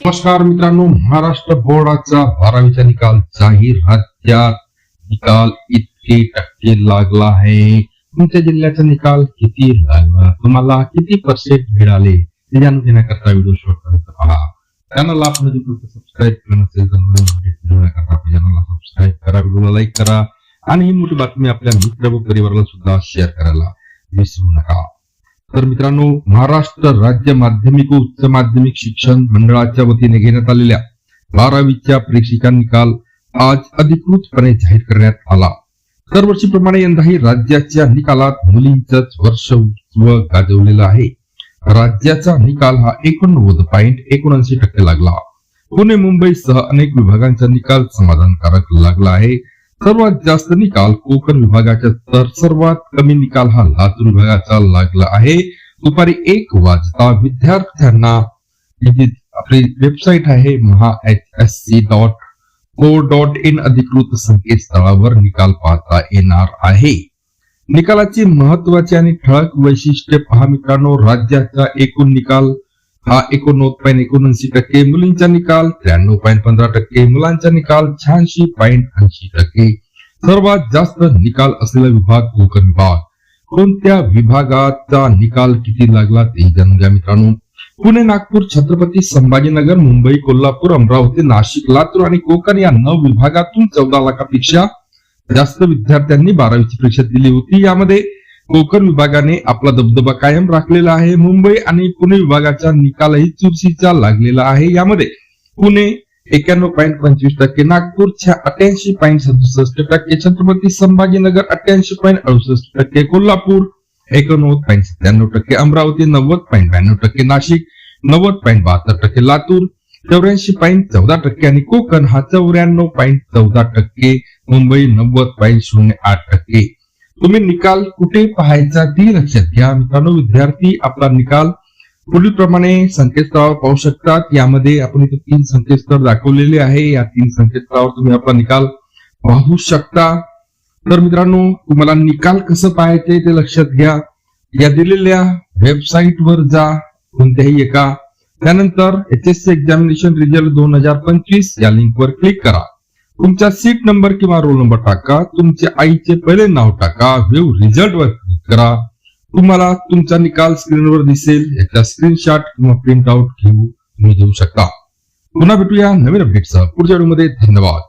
नमस्कार मित्रांनो, महाराष्ट्र बोर्डाचा 12वीचा निकाल जाहीर. राज्यात निकाल इतके टक्के लागला आहे. तुमच्या जिल्ह्याचा निकाल किती लागला, तुम्हाला किती पर्सेंट मिळाले हे जाणून घेण्याकरता व्हिडिओ शेवटपर्यंत पहा. चॅनलला आपण सबस्क्राईब केलं नसेल तर चॅनलला सबस्क्राईब करा, व्हिडिओला लाईक करा आणि ही मोठी बातमी आपल्या मित्र व परिवाराला सुद्धा शेअर करायला विसरू नका. तर मित्रांनो, महाराष्ट्र राज्य माध्यमिक व उच्च माध्यमिक शिक्षण मंडळाच्या वतीने घेण्यात आलेल्या 12वीच्या परीक्षेचा निकाल आज अधिकृतपणे जाहीर करण्यात आला. दरवर्षीप्रमाणे यंदाही राज्याच्या निकालात मुलींचंच वर्चस्व गाजवलेलं आहे. राज्याचा निकाल हा 89.79% लागला. पुणे मुंबईसह अनेक विभागांचा निकाल समाधानकारक लागला आहे. सर्वात जास्त निकाल कोकण विभागाचा तर सर्वात कमी निकाल हा लातूर विभागाचा लागला आहे. दुपारी 1 वाजता विद्यार्थ्यांना आपली वेबसाईट आहे mahsc.co.in अधिकृत संकेतस्थळावर निकाल पाहता येणार आहे. निकालाची महत्वाची आणि ठळक वैशिष्ट्ये पहा मित्रांनो. राज्याचा एकूण निकाल हा 89.79%, मुलींचा निकाल 93.15%, मुलांचा निकाल 86.80%. सर्वात जास्त निकाल असलेला विभाग कोकण विभाग. कोणत्या विभागाचा निकाल किती लागला ते जाणून घ्या मित्रांनो. पुणे, नागपूर, छत्रपती संभाजीनगर, मुंबई, कोल्हापूर, अमरावती, नाशिक, लातूर आणि कोकण या 9 विभागातून 14 लाखापेक्षा जास्त विद्यार्थ्यांनी 12वीची परीक्षा दिली होती. यामध्ये कोकण विभागाने आपला दबदबा कायम राखलेला आहे. मुंबई आणि पुणे विभागाचा निकालही चुरशीचा लागलेला आहे. यामध्ये पुणे 91.25%, नागपूर 88.67%, छत्रपती संभाजीनगर 88.68%, कोल्हापूर 89.97%, अमरावती 90.92%, नाशिक 90.72%, लातूर 84.14% आणि कोकण हा 94.14%, मुंबई 90.08%. तुम्ही निकाल कुठे पाहायचा ती लक्षात घ्या मित्रांनो. विद्यार्थी आपला निकाल पुढील प्रमाणे संकेतस्थळावर पाहू शकतात. यामध्ये आपण इथे 3 संकेतस्थळ दाखवलेले आहे. या 3 संकेतस्थळावर तुम्ही आपला निकाल पाहू शकता. तर मित्रांनो, तुम्हाला निकाल कसं पाहायचे ते लक्षात घ्या. या दिलेल्या वेबसाईट वर जा कोणत्याही एका, त्यानंतर HSC एक्झामिनेशन रिझल्ट 2025 या लिंक वर क्लिक करा. तुमचा सीट नंबर किंवा रोल नंबर टाका. तुमच्या आईचे पहिले नाव टाका. व्ह्यू रिझल्ट वर क्लिक करा. तुम्हाला तुमचा निकाल स्क्रीनवर दिसेल. याचा स्क्रीनशॉट किंवा प्रिंट आउट तुम्ही घेऊ शकता. पुन्हा भेटूया नवीन अपडेटसह पुढच्या व्हिडिओमध्ये. धन्यवाद.